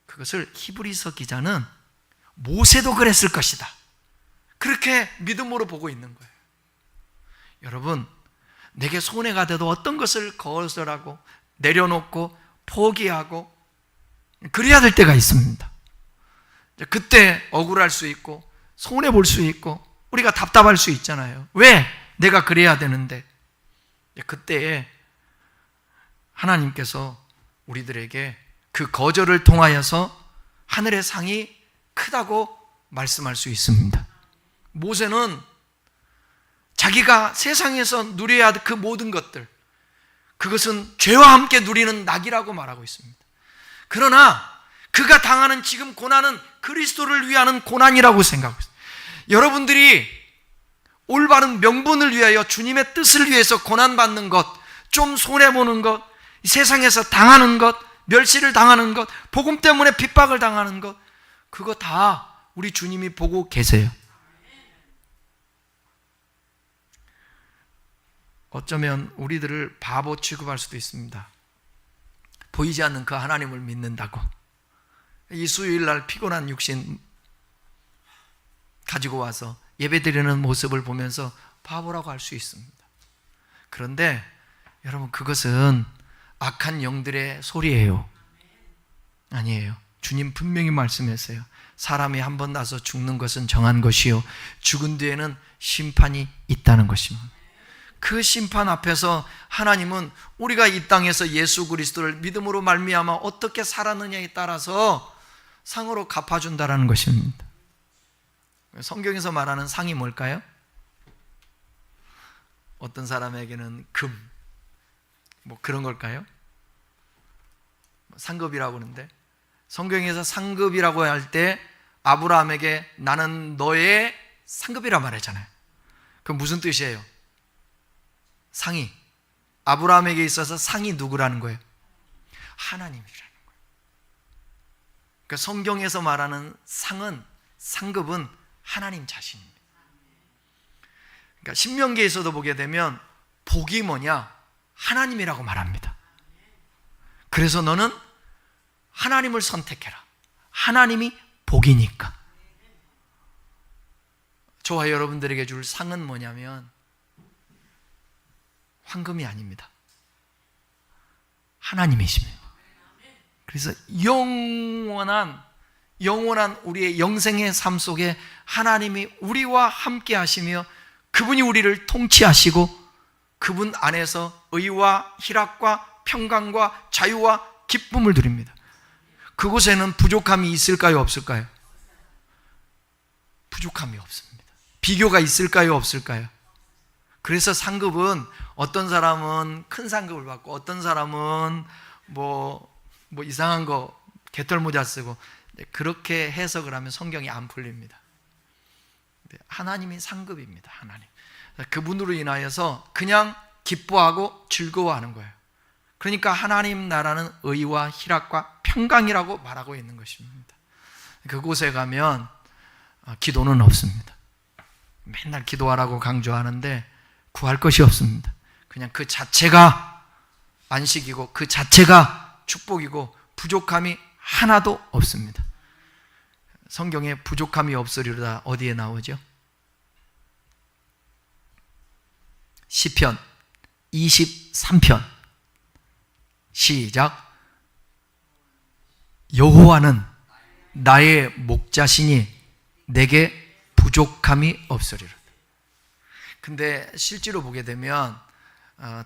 그것을 히브리서 기자는 모세도 그랬을 것이다. 그렇게 믿음으로 보고 있는 거예요. 여러분, 내게 손해가 돼도 어떤 것을 거절하고 내려놓고 포기하고 그래야 될 때가 있습니다. 그때 억울할 수 있고 손해 볼 수 있고 우리가 답답할 수 있잖아요. 왜? 내가 그래야 되는데. 그때에 하나님께서 우리들에게 그 거절을 통하여서 하늘의 상이 크다고 말씀할 수 있습니다. 모세는 자기가 세상에서 누려야 할 그 모든 것들, 그것은 죄와 함께 누리는 낙이라고 말하고 있습니다. 그러나 그가 당하는 지금 고난은 그리스도를 위하는 고난이라고 생각하고 있습니다. 여러분들이 올바른 명분을 위하여 주님의 뜻을 위해서 고난받는 것, 좀 손해보는 것, 세상에서 당하는 것, 멸시를 당하는 것, 복음 때문에 핍박을 당하는 것, 그거 다 우리 주님이 보고 계세요. 어쩌면 우리들을 바보 취급할 수도 있습니다. 보이지 않는 그 하나님을 믿는다고. 이 수요일날 피곤한 육신 가지고 와서 예배드리는 모습을 보면서 바보라고 할 수 있습니다. 그런데 여러분, 그것은 악한 영들의 소리예요. 아니에요. 주님 분명히 말씀했어요. 사람이 한 번 나서 죽는 것은 정한 것이요, 죽은 뒤에는 심판이 있다는 것입니다. 그 심판 앞에서 하나님은 우리가 이 땅에서 예수 그리스도를 믿음으로 말미암아 어떻게 살았느냐에 따라서 상으로 갚아준다는 것입니다. 성경에서 말하는 상이 뭘까요? 어떤 사람에게는 금, 뭐 그런 걸까요? 상급이라고 그러는데, 성경에서 상급이라고 할 때 아브라함에게 나는 너의 상급이라 말했잖아요. 그럼 무슨 뜻이에요? 상이, 아브라함에게 있어서 상이 누구라는 거예요? 하나님이라는 거예요. 그러니까 성경에서 말하는 상은, 상급은 하나님 자신입니다. 그러니까 신명기에서도 보게 되면 복이 뭐냐? 하나님이라고 말합니다. 그래서 너는 하나님을 선택해라. 하나님이 복이니까. 저와 여러분들에게 줄 상은 뭐냐면 황금이 아닙니다. 하나님이십니다. 그래서 영원한 우리의 영생의 삶 속에 하나님이 우리와 함께 하시며 그분이 우리를 통치하시고 그분 안에서 의와 희락과 평강과 자유와 기쁨을 누립니다. 그곳에는 부족함이 있을까요, 없을까요? 부족함이 없습니다. 비교가 있을까요, 없을까요? 그래서 상급은 어떤 사람은 큰 상급을 받고 어떤 사람은 뭐 이상한 거 개털모자 쓰고 그렇게 해석을 하면 성경이 안 풀립니다. 하나님이 상급입니다. 하나님. 그분으로 인하여서 그냥 기뻐하고 즐거워하는 거예요. 그러니까 하나님 나라는 의와 희락과 평강이라고 말하고 있는 것입니다. 그곳에 가면 기도는 없습니다. 맨날 기도하라고 강조하는데 구할 것이 없습니다. 그냥 그 자체가 안식이고 그 자체가 축복이고 부족함이 하나도 없습니다. 성경에 부족함이 없으리로다 어디에 나오죠? 시편 23편 시작. 여호와는 나의 목자시니 내게 부족함이 없으리로다. 근데 실제로 보게 되면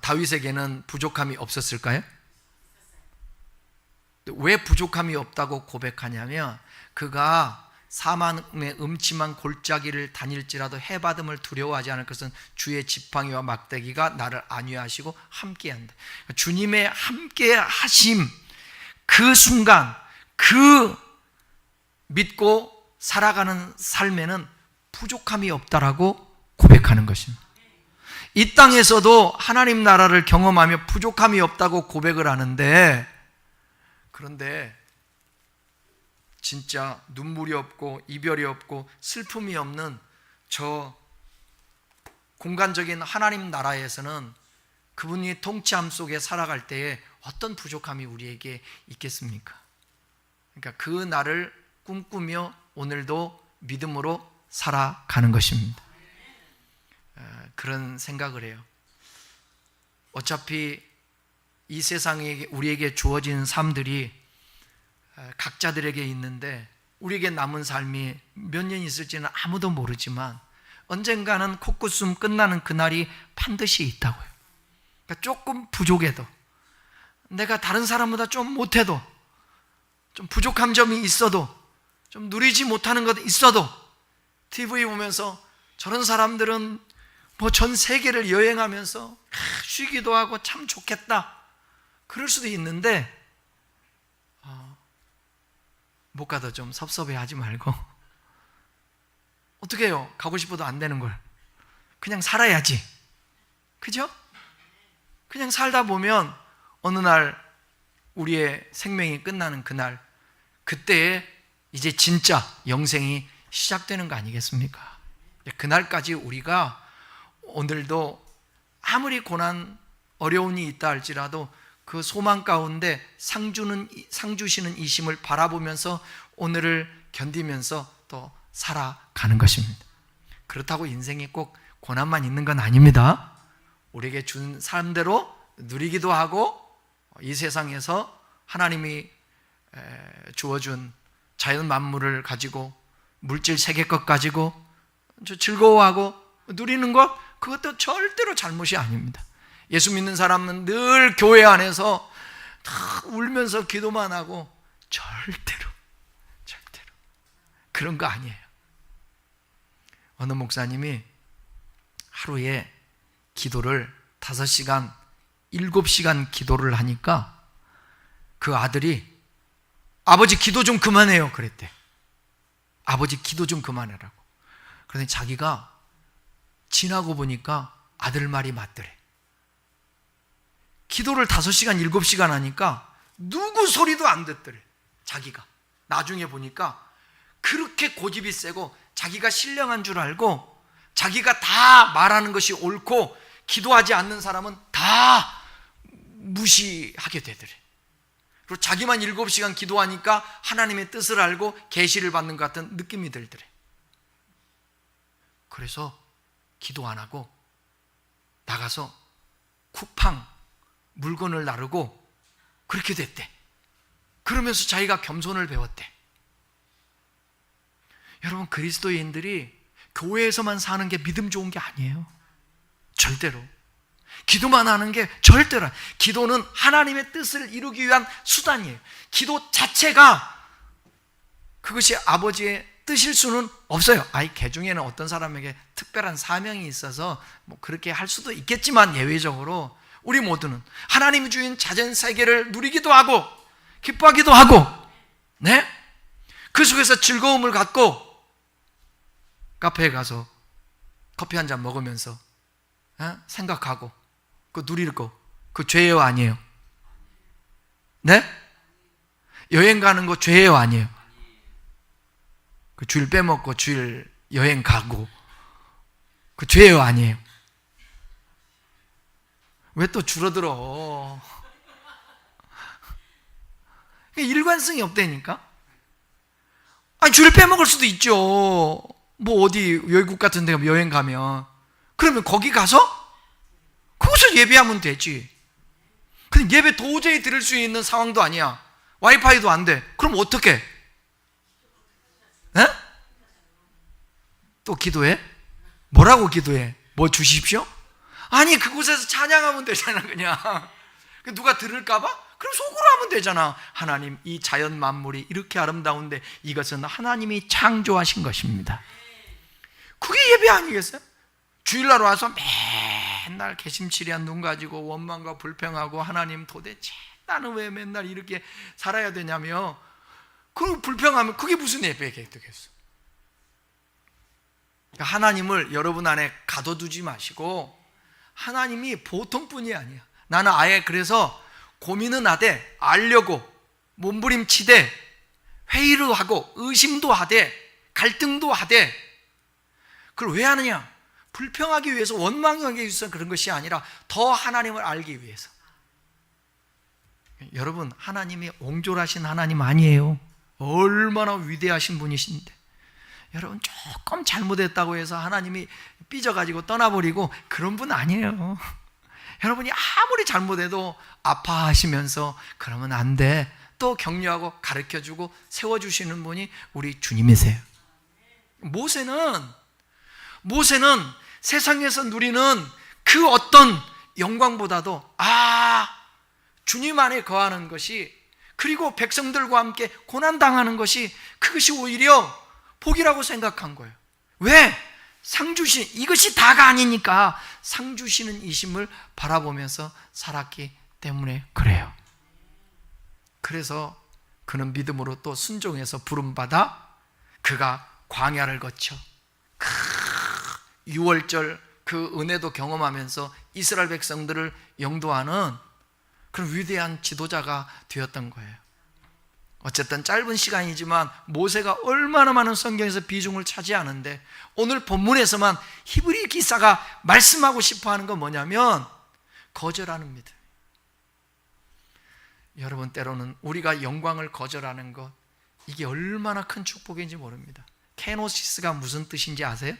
다윗에게는 부족함이 없었을까요? 왜 부족함이 없다고 고백하냐면 그가 사망의 음침한 골짜기를 다닐지라도 해받음을 두려워하지 않을 것은 주의 지팡이와 막대기가 나를 안위하시고 함께한다. 주님의 함께하심, 그 순간 그 믿고 살아가는 삶에는 부족함이 없다라고 고백하는 것입니다. 이 땅에서도 하나님 나라를 경험하며 부족함이 없다고 고백을 하는데, 그런데 진짜 눈물이 없고 이별이 없고 슬픔이 없는 저 공간적인 하나님 나라에서는 그분이 통치함 속에 살아갈 때에 어떤 부족함이 우리에게 있겠습니까? 그러니까 그 날을 꿈꾸며 오늘도 믿음으로 살아가는 것입니다. 그런 생각을 해요. 어차피 이 세상에 우리에게 주어진 삶들이 각자들에게 있는데 우리에게 남은 삶이 몇 년 있을지는 아무도 모르지만 언젠가는 코끝숨 끝나는 그날이 반드시 있다고요. 그러니까 조금 부족해도, 내가 다른 사람보다 좀 못해도, 좀 부족한 점이 있어도, 좀 누리지 못하는 것 있어도 TV 보면서 저런 사람들은 뭐 전 세계를 여행하면서 쉬기도 하고 참 좋겠다 그럴 수도 있는데 못 가도 좀 섭섭해하지 말고 어떻게 해요? 가고 싶어도 안 되는 걸 그냥 살아야지. 그죠? 그냥 살다 보면 어느 날 우리의 생명이 끝나는 그날, 그때에 이제 진짜 영생이 시작되는 거 아니겠습니까? 그날까지 우리가 오늘도 아무리 고난, 어려움이 있다 할지라도 그 소망 가운데 상 주시는 이심을 바라보면서 오늘을 견디면서 또 살아가는 것입니다. 그렇다고 인생이 꼭 고난만 있는 건 아닙니다. 우리에게 준 삶대로 누리기도 하고, 이 세상에서 하나님이 주어준 자연 만물을 가지고, 물질 세계 것 가지고 즐거워하고 누리는 것, 그것도 절대로 잘못이 아닙니다. 예수 믿는 사람은 늘 교회 안에서 다 울면서 기도만 하고 절대로 그런 거 아니에요. 어느 목사님이 하루에 기도를 5시간, 7시간 기도를 하니까 그 아들이 아버지 기도 좀 그만해요 그랬대. 아버지 기도 좀 그만하라고. 그런데 자기가 지나고 보니까 아들 말이 맞더래. 기도를 5시간, 7시간 하니까 누구 소리도 안 듣더래. 자기가 나중에 보니까 그렇게 고집이 세고 자기가 신령한 줄 알고 자기가 다 말하는 것이 옳고 기도하지 않는 사람은 다 무시하게 되더래. 그리고 자기만 7시간 기도하니까 하나님의 뜻을 알고 계시를 받는 것 같은 느낌이 들더래. 그래서 기도 안 하고 나가서 쿠팡 물건을 나르고 그렇게 됐대. 그러면서 자기가 겸손을 배웠대. 여러분, 그리스도인들이 교회에서만 사는 게 믿음 좋은 게 아니에요. 절대로. 기도만 하는 게 절대로. 기도는 하나님의 뜻을 이루기 위한 수단이에요. 기도 자체가 그것이 아버지의 뜻일 수는 없어요. 개 중에는 어떤 사람에게 특별한 사명이 있어서 뭐 그렇게 할 수도 있겠지만, 예외적으로 우리 모두는 하나님이 주인 자연 세계를 누리기도 하고 기뻐하기도 하고, 네? 그 속에서 즐거움을 갖고 카페에 가서 커피 한 잔 먹으면서 생각하고 그 누릴 거, 그 죄예요 아니에요? 네? 여행 가는 거 죄예요 아니에요? 그 주일 빼먹고 주일 여행 가고 그 죄예요 아니에요? 왜 또 줄어들어? 일관성이 없다니까? 주일 빼먹을 수도 있죠. 뭐 어디 외국 같은 데 여행 가면, 그러면 거기 가서 거기서 예배하면 되지. 근데 예배 도저히 들을 수 있는 상황도 아니야. 와이파이도 안 돼. 그럼 어떡해? 에? 또 기도해? 뭐라고 기도해? 뭐 주십시오? 아니, 그곳에서 찬양하면 되잖아. 그냥 누가 들을까봐? 그럼 속으로 하면 되잖아. 하나님, 이 자연 만물이 이렇게 아름다운데 이것은 하나님이 창조하신 것입니다. 그게 예배 아니겠어요? 주일날 와서 맨날 개심치레한 눈 가지고 원망과 불평하고, 하나님 도대체 나는 왜 맨날 이렇게 살아야 되냐며, 그 불평하면 그게 무슨 예배가 되겠어? 하나님을 여러분 안에 가둬두지 마시고, 하나님이 보통 분이 아니야. 나는 아예 그래서 고민은 하되, 알려고 몸부림치되, 회의를 하고 의심도 하되 갈등도 하되, 그걸 왜 하느냐? 불평하기 위해서, 원망하기 위해서 그런 것이 아니라 더 하나님을 알기 위해서. 여러분, 하나님이 옹졸하신 하나님 아니에요. 얼마나 위대하신 분이신데, 여러분 조금 잘못했다고 해서 하나님이 삐져가지고 떠나버리고 그런 분 아니에요. 여러분이 아무리 잘못해도 아파하시면서 그러면 안 돼, 또 격려하고 가르쳐주고 세워주시는 분이 우리 주님이세요. 모세는 세상에서 누리는 그 어떤 영광보다도 주님 안에 거하는 것이, 그리고 백성들과 함께 고난당하는 것이, 그것이 오히려 복이라고 생각한 거예요. 왜? 상 주신, 이것이 다가 아니니까 상 주시는 이심을 바라보면서 살았기 때문에 그래요. 그래서 그는 믿음으로 또 순종해서 부름받아 그가 광야를 거쳐 6월절 그 은혜도 경험하면서 이스라엘 백성들을 영도하는 그런 위대한 지도자가 되었던 거예요. 어쨌든 짧은 시간이지만 모세가 얼마나 많은 성경에서 비중을 차지하는데, 오늘 본문에서만 히브리 기사가 말씀하고 싶어하는 건 뭐냐면 거절하는 믿음. 여러분, 때로는 우리가 영광을 거절하는 것, 이게 얼마나 큰 축복인지 모릅니다. 케노시스가 무슨 뜻인지 아세요?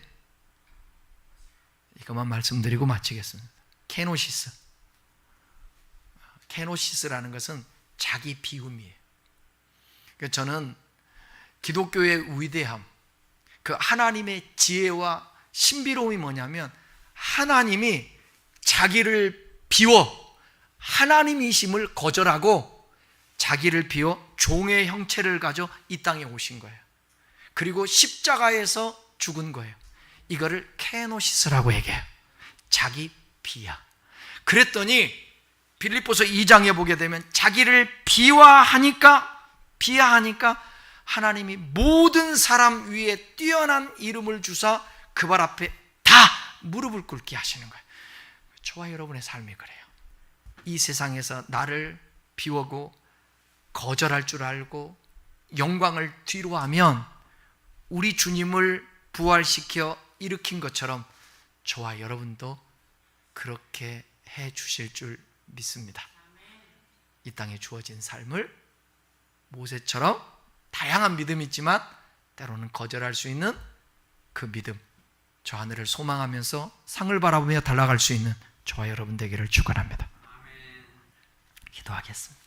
이것만 말씀드리고 마치겠습니다. 케노시스라는 것은 자기 비움이에요. 저는 기독교의 위대함, 그 하나님의 지혜와 신비로움이 뭐냐면, 하나님이 자기를 비워 하나님이심을 거절하고 자기를 비워 종의 형체를 가져 이 땅에 오신 거예요. 그리고 십자가에서 죽은 거예요. 이거를 케노시스라고 얘기해요. 자기 비하. 그랬더니 빌립보서 2장에 보게 되면 자기를 비하하니까 하나님이 모든 사람 위에 뛰어난 이름을 주사 그 발 앞에 다 무릎을 꿇게 하시는 거예요. 저와 여러분의 삶이 그래요. 이 세상에서 나를 비우고 거절할 줄 알고 영광을 뒤로 하면 우리 주님을 부활시켜 일으킨 것처럼 저와 여러분도 그렇게 해 주실 줄 믿습니다. 이 땅에 주어진 삶을 모세처럼 다양한 믿음이 있지만 때로는 거절할 수 있는 그 믿음, 저 하늘을 소망하면서 상을 바라보며 달려갈 수 있는 저와 여러분 되기를 축원합니다. 기도하겠습니다.